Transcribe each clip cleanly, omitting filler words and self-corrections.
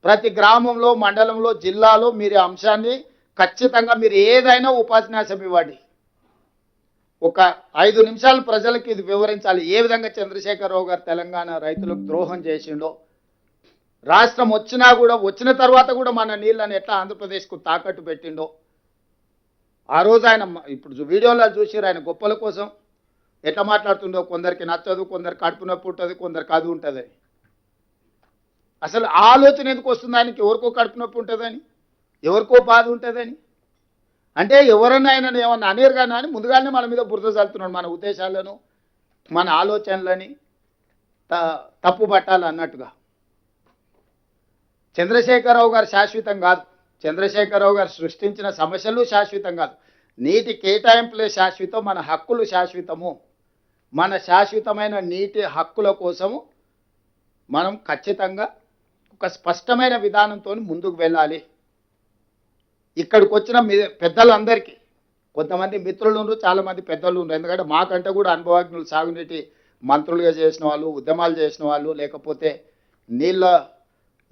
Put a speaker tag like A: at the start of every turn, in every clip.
A: ప్రతి గ్రామంలో, మండలంలో, జిల్లాలో మీరు ఈ అంశాన్ని ఖచ్చితంగా మీరు ఏదైనా ఉపన్యాసం ఇవ్వండి. ఒక 5 నిమిషాలు ప్రజలకు ఇది వివరించాలి. ఏ విధంగా చంద్రశేఖరరావు గారు తెలంగాణ రైతులకు ద్రోహం చేసిండో, రాష్ట్రం వచ్చినా కూడా వచ్చిన తర్వాత కూడా మన నీళ్ళని ఎట్లా ఆంధ్రప్రదేశ్కు తాకట్టు పెట్టిండో. ఆ రోజు ఆయన ఇప్పుడు వీడియోలో చూసిరు ఆయన గొప్పల కోసం ఎట్లా మాట్లాడుతుండో. కొందరికి నచ్చదు, కొందరు కడుపు నొప్పి ఉంటుంది, కొందరికి అది ఉంటుంది. అసలు ఆలోచన ఎందుకు వస్తుంది ఆయనకి? ఎవరికో కడుపు నొప్పి ఉంటుందని, ఎవరికో బాధ ఉంటుందని. అంటే ఎవరన్నా ఆయన ఏమన్నా అనేరు కానీ అని ముందుగానే మన మీద బురద చల్లుతున్నాడు. మన ఉద్దేశాలను, మన ఆలోచనలని తప్పు పట్టాలన్నట్టుగా. చంద్రశేఖరరావు గారు శాశ్వతం కాదు. చంద్రశేఖరరావు గారు సృష్టించిన సమస్యలు శాశ్వతం కాదు. నీటి కేటాయింపులే శాశ్వతం, మన హక్కులు శాశ్వతము. మన శాశ్వతమైన నీటి హక్కుల కోసము మనం ఖచ్చితంగా ఒక స్పష్టమైన విధానంతో ముందుకు వెళ్ళాలి. ఇక్కడికి వచ్చిన పెద్దలందరికీ, కొంతమంది మిత్రులు ఉన్నారు, చాలామంది పెద్దలు ఉన్నారు. ఎందుకంటే మాకంటే కూడా అనుభవజ్ఞులు, సాగునీటి మంత్రులుగా చేసిన వాళ్ళు, ఉద్యమాలు చేసిన వాళ్ళు, లేకపోతే నీళ్ళ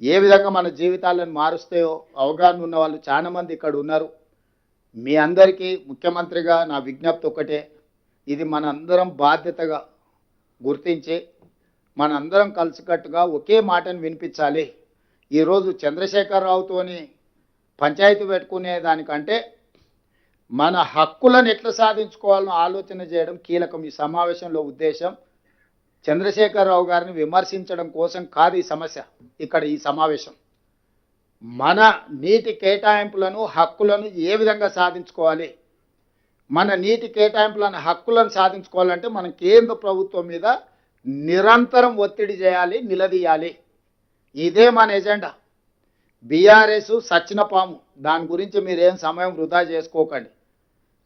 A: ఏ విధంగా మన జీవితాలను మారుస్తాయో అవగాహన ఉన్న వాళ్ళు చాలామంది ఇక్కడ ఉన్నారు. మీ అందరికీ ముఖ్యమంత్రిగా నా విజ్ఞప్తి ఒకటే, ఇది మనందరం బాధ్యతగా గుర్తించి మనందరం కలిసికట్టుగా ఒకే మాటను వినిపించాలి. ఈరోజు చంద్రశేఖరరావుతోని పంచాయతీ పెట్టుకునే దానికంటే మన హక్కులను ఎట్లా సాధించుకోవాలని ఆలోచన చేయడం కీలకం. ఈ సమావేశంలో ఉద్దేశం చంద్రశేఖరరావు గారిని విమర్శించడం కోసం కాదు ఈ సమస్య. ఇక్కడ ఈ సమావేశం మన నీటి కేటాయింపులను, హక్కులను ఏ విధంగా సాధించుకోవాలి, మన నీటి కేటాయింపులను, హక్కులను సాధించుకోవాలంటే మనం కేంద్ర ప్రభుత్వం మీద నిరంతరం ఒత్తిడి చేయాలి, నిలదీయాలి. ఇదే మన ఎజెండా. బీఆర్ఎస్ సచ్చిన పాము, దాని గురించి మీరేం సమయం వృధా చేసుకోకండి.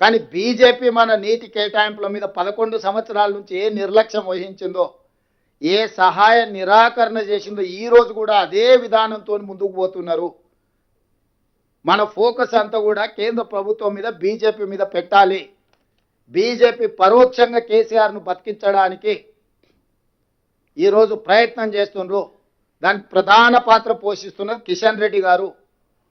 A: కానీ బీజేపీ మన నీటి కేటాయింపుల మీద 11 సంవత్సరాల నుంచి ఏ నిర్లక్ష్యం వహించిందో, ఏ సహాయ నిరాకరణ చేసిందో, ఈరోజు కూడా అదే విధానంతో ముందుకు పోతున్నారు. మన ఫోకస్ అంతా కూడా కేంద్ర ప్రభుత్వం మీద, బీజేపీ మీద పెట్టాలి. బీజేపీ పరోక్షంగా కేసీఆర్ను బతికించడానికి ఈరోజు ప్రయత్నం చేస్తున్నారు. దానికి ప్రధాన పాత్ర పోషిస్తున్నది కిషన్ రెడ్డి గారు.